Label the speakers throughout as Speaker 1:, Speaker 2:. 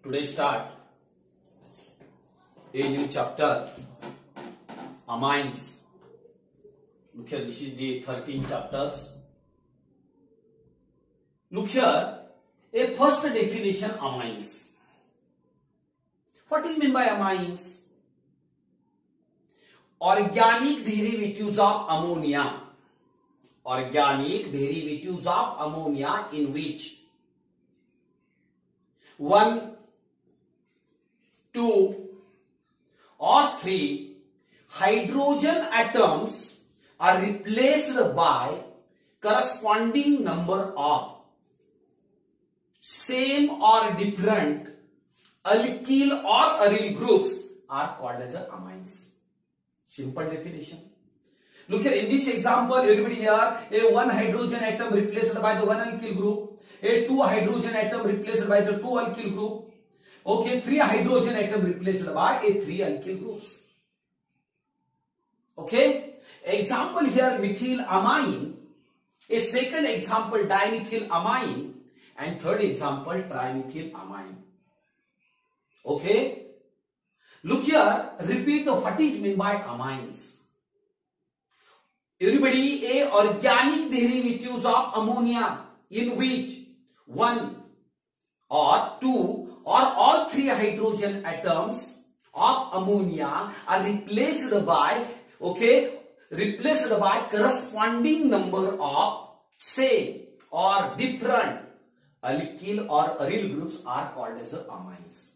Speaker 1: Today start a new chapter, amines. Look here, this is the 13 chapters. Look here, a first definition, amines. What is meant by amines? Organic derivatives of ammonia. Organic derivatives of ammonia in which 1, 2 or 3 hydrogen atoms are replaced by corresponding number of same or different alkyl or aryl groups are called as amines. Simple definition. Look here, in this example, everybody here, a 1 hydrogen atom replaced by the 1 alkyl group, a 2 hydrogen atom replaced by the 2 alkyl group, okay, 3 hydrogen atom replaced by a 3 alkyl groups. Okay, example here methyl amine, a second example dimethyl amine, and third example trimethyl amine. Okay, look here, repeat the what is meant by amines. Everybody, a organic derivatives of ammonia in which 1 or 2 or all 3 hydrogen atoms of ammonia are replaced by, okay, replaced by corresponding number of same or different alkyl or aryl groups are called as amines.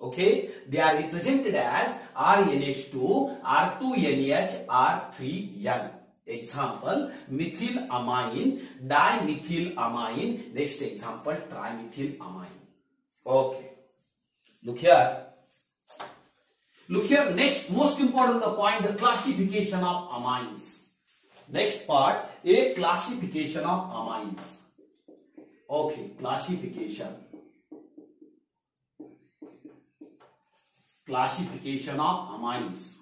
Speaker 1: Okay, they are represented as RNH2, R2NH, R3N. Example, methyl amine, dimethyl amine. Next example, trimethyl amine. Okay, look here. Look here, next most important the point, the classification of amines. Next part, a classification of amines. Okay, classification. Classification of amines.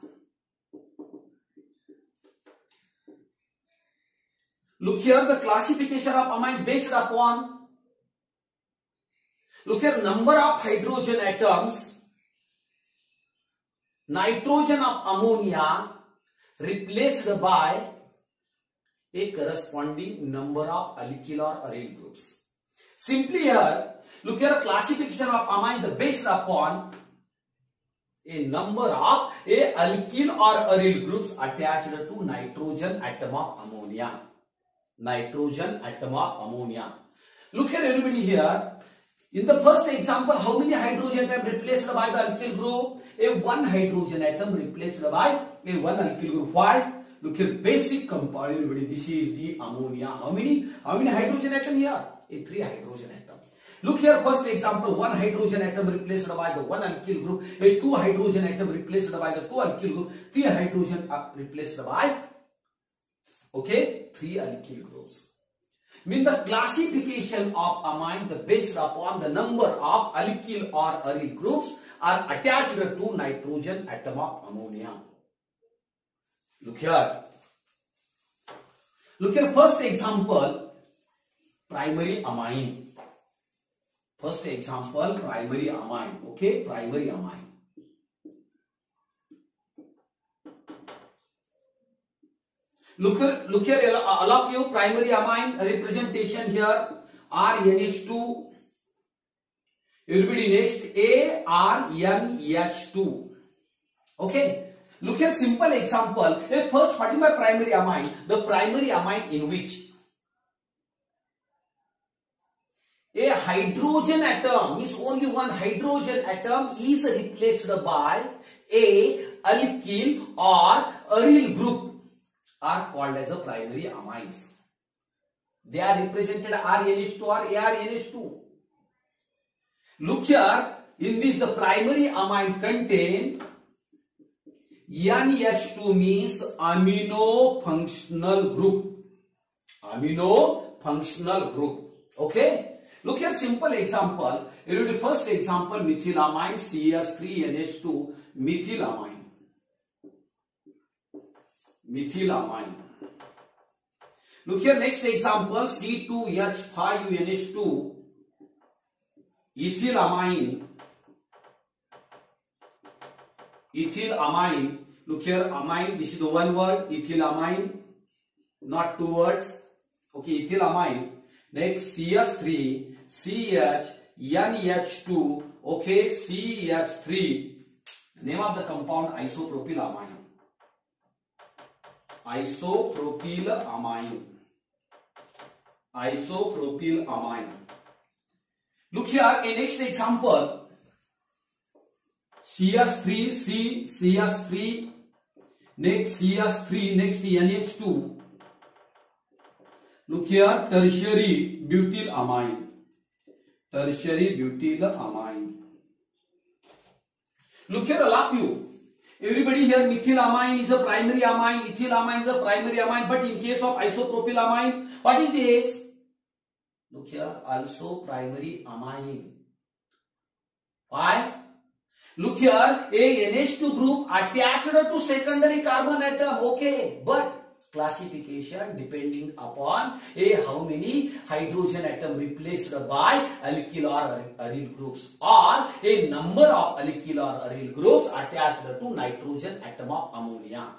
Speaker 1: Look here, the classification of amines based upon, look here, number of hydrogen atoms, nitrogen of ammonia replaced by a corresponding number of alkyl or aryl groups. Simply here, look here, classification of amines based upon a number of a alkyl or aryl groups attached to nitrogen atom of ammonia. Nitrogen atom of ammonia. Look here, everybody here. In the first example, how many hydrogen atom replaced by the alkyl group? A 1 hydrogen atom replaced by a 1 alkyl group. Why? Look here, basic compound, everybody. This is the ammonia. How many hydrogen atom here? A 3 hydrogen atom. Look here, first example, 1 hydrogen atom replaced by the 1 alkyl group, a 2 hydrogen atom replaced by the 2 alkyl group, 3 hydrogen replaced by, okay, 3 alkyl groups. Mean the classification of amine based upon the number of alkyl or aryl groups are attached to nitrogen atom of ammonia. Look here. Look here, first example, primary amine. First example, primary amine. Okay, primary amine. Look here, all of you, primary amine representation here, RNH2. Everybody next, ARNH2. Okay. Look here, simple example. First, what is my primary amine? The primary amine in which a hydrogen atom is only 1 hydrogen atom is replaced by a alkyl or aryl group are called as a primary amines. They are represented RNH2 or ARNH2. Look here, in this the primary amine contain NH2 means amino functional group. Amino functional group. Okay. Look here, simple example. The first example, methylamine CS3NH2, methylamine. Methylamine. Look here, next example, C2H5NH2, ethylamine, look here, amine, this is the one word, ethylamine, not two words, okay, ethylamine. Next, CH3, CH, NH2, okay, CH3, name of the compound isopropylamine, isopropylamine. Look here, in next example, CH3, CH3, next CH3, next NH2. Look here, tertiary butylamine. Look here, all of you. Everybody here, methylamine is a primary amine, ethylamine is a primary amine, but in case of isopropylamine, what is this? Look here, also primary amine. Why? Look here, a NH2 group attached to secondary carbon atom, okay, but classification depending upon how many hydrogen atom replaced by alkyl or aryl groups, or a number of alkyl or aryl groups attached to nitrogen atom of ammonia.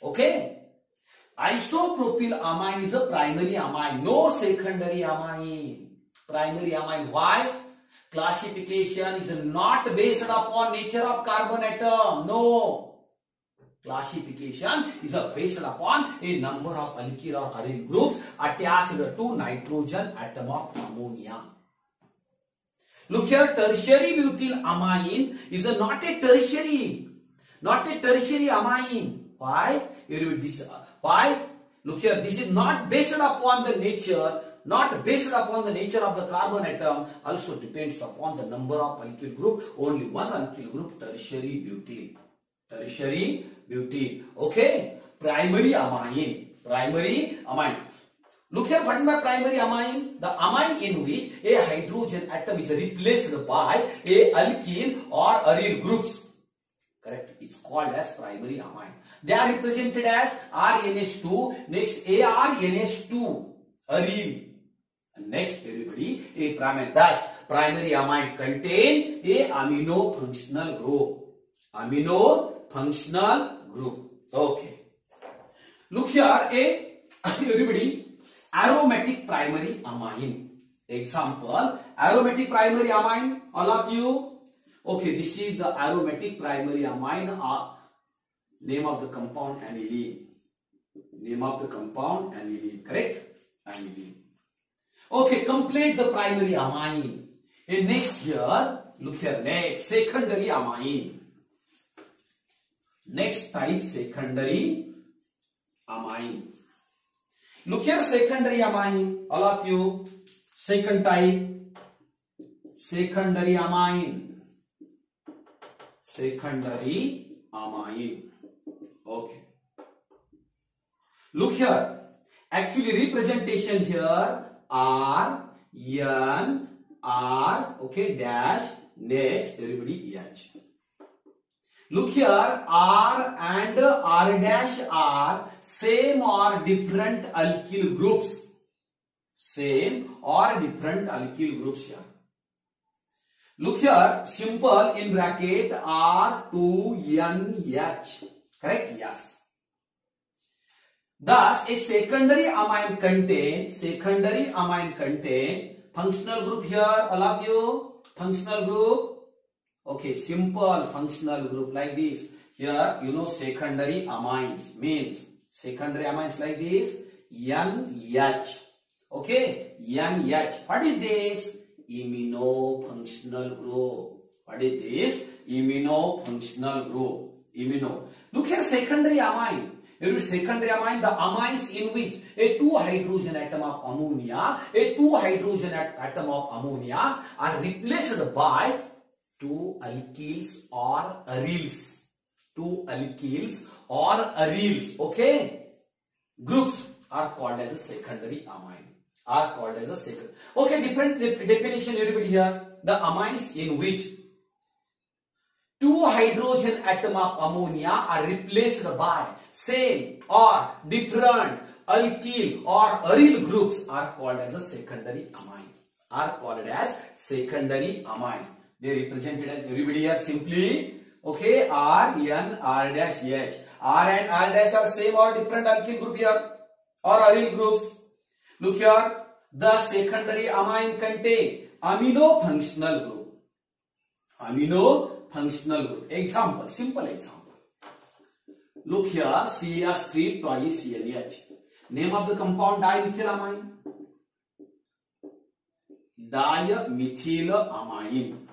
Speaker 1: Okay, isopropylamine is a primary amine, no secondary amine. Primary amine. Why? Classification is not based upon nature of carbon atom. No. Classification is based upon a number of alkyl or aryl groups attached to nitrogen atom of ammonia. Look here, tertiary butylamine is not a tertiary amine. Why? Why? Look here, this is not based upon the nature, of the carbon atom, also depends upon the number of alkyl group. Only one alkyl group, tertiary butyl. Okay, primary amine. Look here, what is my primary amine? The amine in which a hydrogen atom is replaced by a alkyl or aryl groups. Correct? It's called as primary amine. They are represented as RNH2, next ARNH2, aryl. And next, everybody, a primary. Thus, primary amine contain a amino functional group. Okay. Look here, everybody, aromatic primary amine. Example, aromatic primary amine, all of you. Okay, this is the aromatic primary amine. Name of the compound aniline. Correct? Aniline. Okay, complete the primary amine. And next here, look here, next, secondary amine. Next type, secondary amine. Look here, secondary amine, all of you. Second type, secondary amine. Okay. Look here, actually representation here, R, N, R, okay, dash, next, everybody, H. Look here, R and R dash are same or different alkyl groups. Here. Look here, simple in bracket R2NH. Correct? Yes. Thus, a secondary amine contain functional group here, all of you. Functional group. Okay, simple functional group like this. Here, you know, secondary amines means like this. NH. Okay, NH. What is this? Immunofunctional group. Immuno. Look here, secondary amine. Secondary amine, the amines in which a 2 hydrogen atom of ammonia are replaced by 2 alkyls or aryls. Okay, groups are called as a secondary amine. Okay, different definition everybody here. The amines in which 2 hydrogen atom of ammonia are replaced by same or different alkyl or aryl groups are called as a secondary amine. are called as secondary amine. They represented as everybody here simply. Okay, R, N, R dash H. R and R dash are same or different alkyl group here or aryl groups. Look here, the secondary amine contain amino functional group. Amino functional group. Example, simple example. Look here, CH3 twice CnH. Name of the compound dimethylamine. Dimethylamine.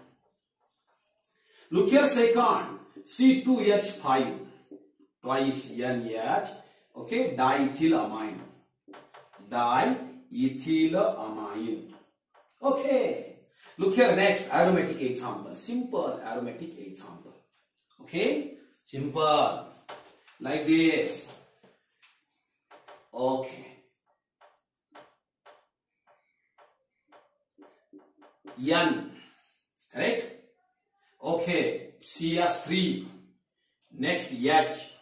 Speaker 1: Look here, second, C2H5 twice NH. Okay, diethylamine. Diethylamine. Okay. Look here, next aromatic example. Simple aromatic example. Okay, simple. Like this. Okay. N. Correct? Okay. CH3. Next H.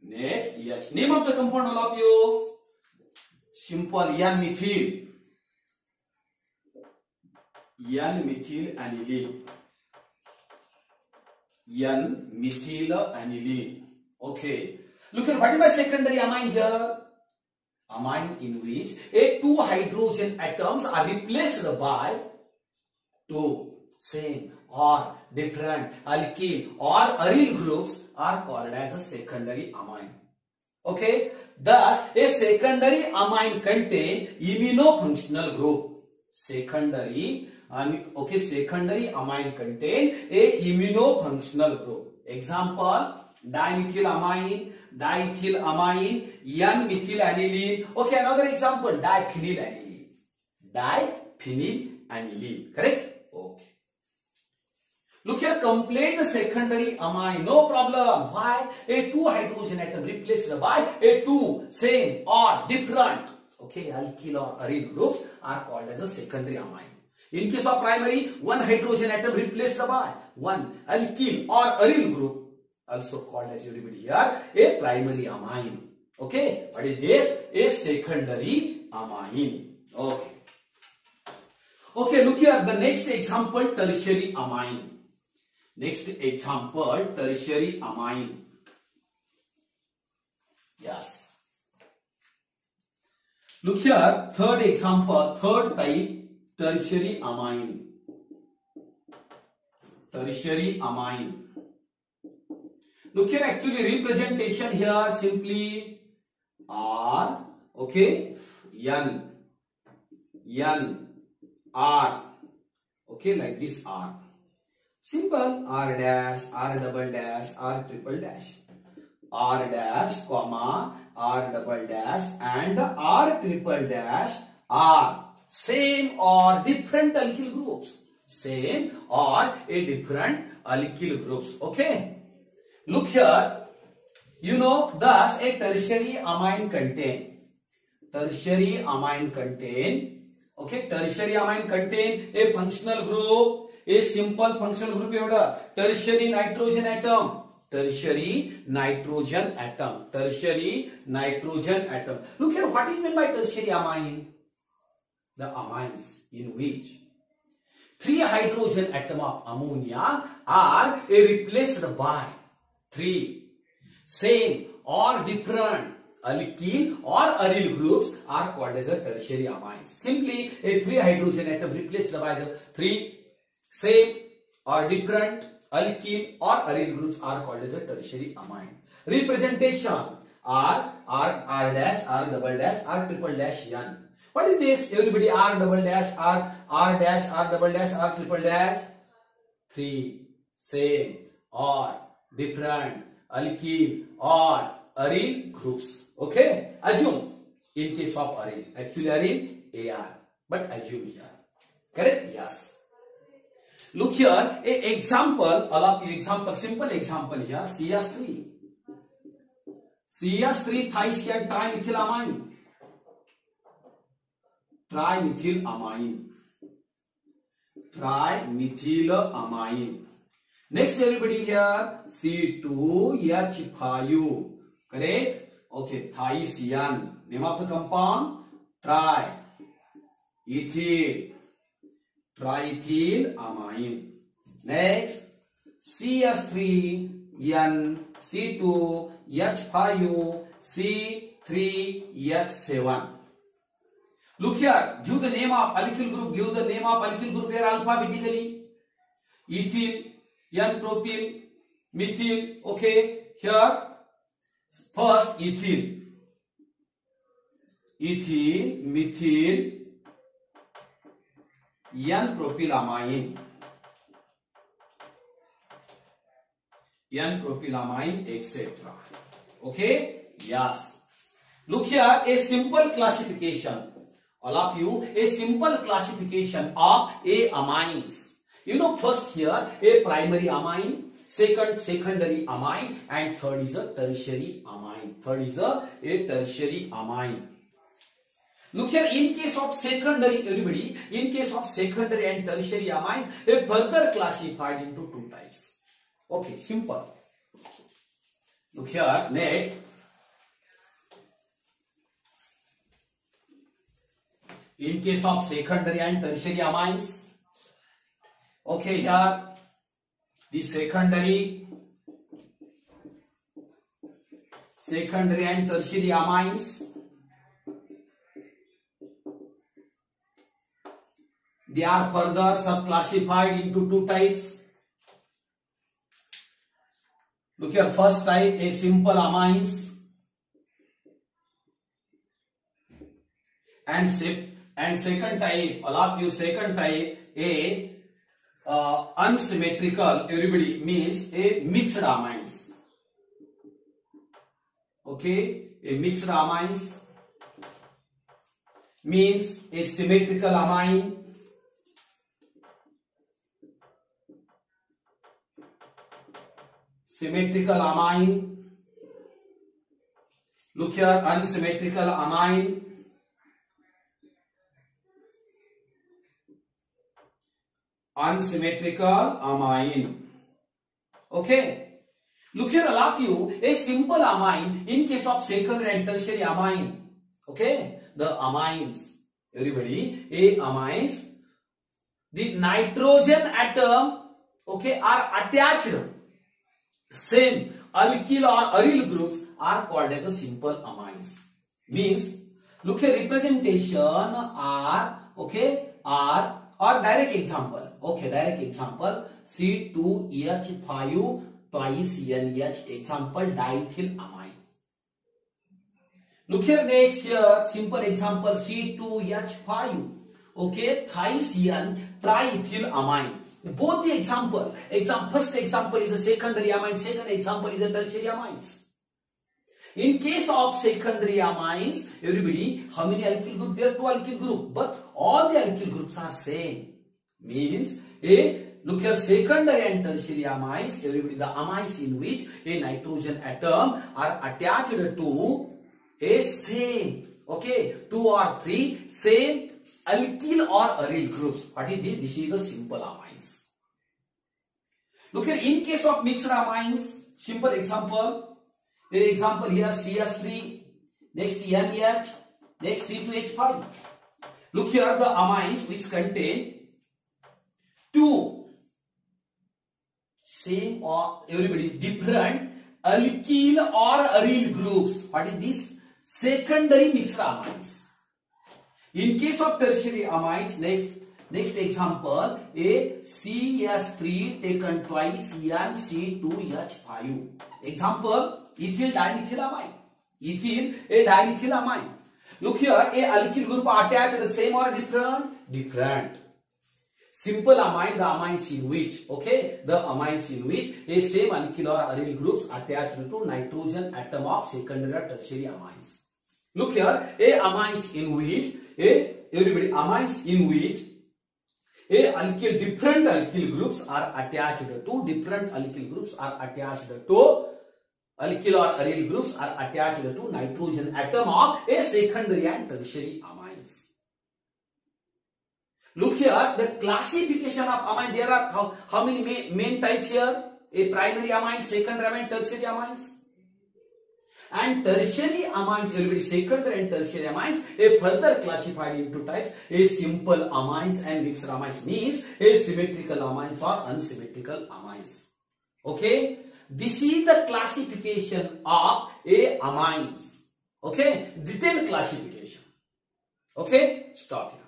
Speaker 1: Next H. Name of the compound, all of you. Simple N-methyl. N-methyl aniline. N-methyl aniline. Okay. Look at what is my secondary amine here? Amine in which two hydrogen atoms are replaced by two same or different alkyl or aryl groups are called as a secondary amine. Okay. Thus, a secondary amine contain immunofunctional group. Secondary amine contain a immunofunctional group. Example, dimethylamine, diethylamine, N-methylanilene. Okay, another example, diphenylanilene. Diphenylanilene. Correct? Okay. Look here, complete the secondary amine. No problem. Why? A two hydrogen atom replaced by a two same or different. Okay, alkyl or aryl groups are called as a secondary amine. In case of primary, one hydrogen atom replaced by one alkyl or aryl group, also called as everybody here a primary amine. Okay, what is this? A secondary amine. Okay. Okay, look here, the next example, tertiary amine. Next example, tertiary amine. Yes. Look here, third example, third type, tertiary amine. Tertiary amine. Look here, actually representation here simply R, okay, N, R, okay, like this R. Simple, R dash, R double dash, R triple dash. R dash, comma, R double dash and R triple dash are same or different alkyl groups. Same or a different alkyl groups. Okay. Look here, you know, thus a tertiary amine contain, okay, tertiary amine contain a functional group, a simple functional group, tertiary nitrogen atom, tertiary nitrogen atom. Look here, what is meant by tertiary amine? The amines in which three hydrogen atom of ammonia are replaced by three same or different alkyl or aryl groups are called as a tertiary amine. Simply, a three hydrogen atom replaced by the three same or different alkyl or aryl groups are called as a tertiary amine. Representation R dash, R double dash, R triple dash N. What is this? Everybody, R double dash, R dash, R double dash, R triple dash. Three same or different alkyl or aryl groups. Okay, assume in case of aryl, actually aryl AR, but assume here. Correct? Yes. Look here, a example, all of you example, simple example here, CH3 thiocyan trimethylamine. Trimethylamine. Next, everybody here, C2H5. Correct? Okay, thiocyan. Name of the compound, ethyl, triethyl amine. Next, CH3N, C2H5, C3H7. Look here, give the name of alkyl group, give the name of alkyl group here alphabetically. Ethyl, N-propyl, methyl, okay, here, first ethyl, methyl, N-propylamine, etc. Okay, yes. Look here, a simple classification. All of you, a simple classification of A amines. You know, first here, a primary amine, second secondary amine, and third is a tertiary amine. Look here, in case of secondary, everybody, in case of secondary and tertiary amines, they further classified into two types. Okay, simple. Look here, next. In case of secondary and tertiary amines, okay, here, the secondary and tertiary amines, they are further subclassified into two types. Look here, first type, a simple amines, and second type, all of you, second type, a unsymmetrical, everybody, means a mixed amines. Okay, a mixed amines means a symmetrical amine, Look here, unsymmetrical amine, okay. Look here, all of you, a simple amine in case of secondary and tertiary amine, okay, the amines, everybody, a amines, the nitrogen atom, okay, are attached, same alkyl or aryl groups are called as a simple amines. Means, look here, representation are, okay, are, or direct example, okay, direct example, C2H5 twice NH, example, diethyl amine. Look here, next here, simple example, C2H5, okay, thrice N, triethyl amine. Both the example, first example is a secondary amine, second example is a tertiary amines. In case of secondary amines, everybody, how many alkyl groups? There are two alkyl groups, but all the alkyl groups are same. Means, look here, secondary and tertiary amines, everybody, the amines in which a nitrogen atom are attached to a same, okay, two or three same alkyl or aryl groups. What is this? This is the simple amines. Look here, in case of mixed amines, simple example, here CH3, next NH, next C2H5. Look here, the amines which contain two same or everybody different alkyl or aryl groups. What is this? Secondary mixed amines. In case of tertiary amines, next example, a CH3 taken twice N C2H5. Example, ethyl dimethylamine. Ethyl, a dimethylamine. Look here, a alkyl group attached the same or different? Different. Simple amine, the amines in which, okay, the amines in which a same alkyl or aryl groups attached to nitrogen atom of secondary or tertiary amines. Look here, a amines in which, amines in which different alkyl groups are attached to, alkyl or aryl groups are attached to nitrogen atom of a secondary and tertiary amines. Look here, the classification of amine, there are how many main types here? A primary amine, secondary amine, tertiary amines. And tertiary amines, everybody, secondary and tertiary amines, a further classified into types, a simple amines and mixed amines, means a symmetrical amines or unsymmetrical amines. Okay, this is the classification of a amines. Okay, detailed classification. Okay, stop here.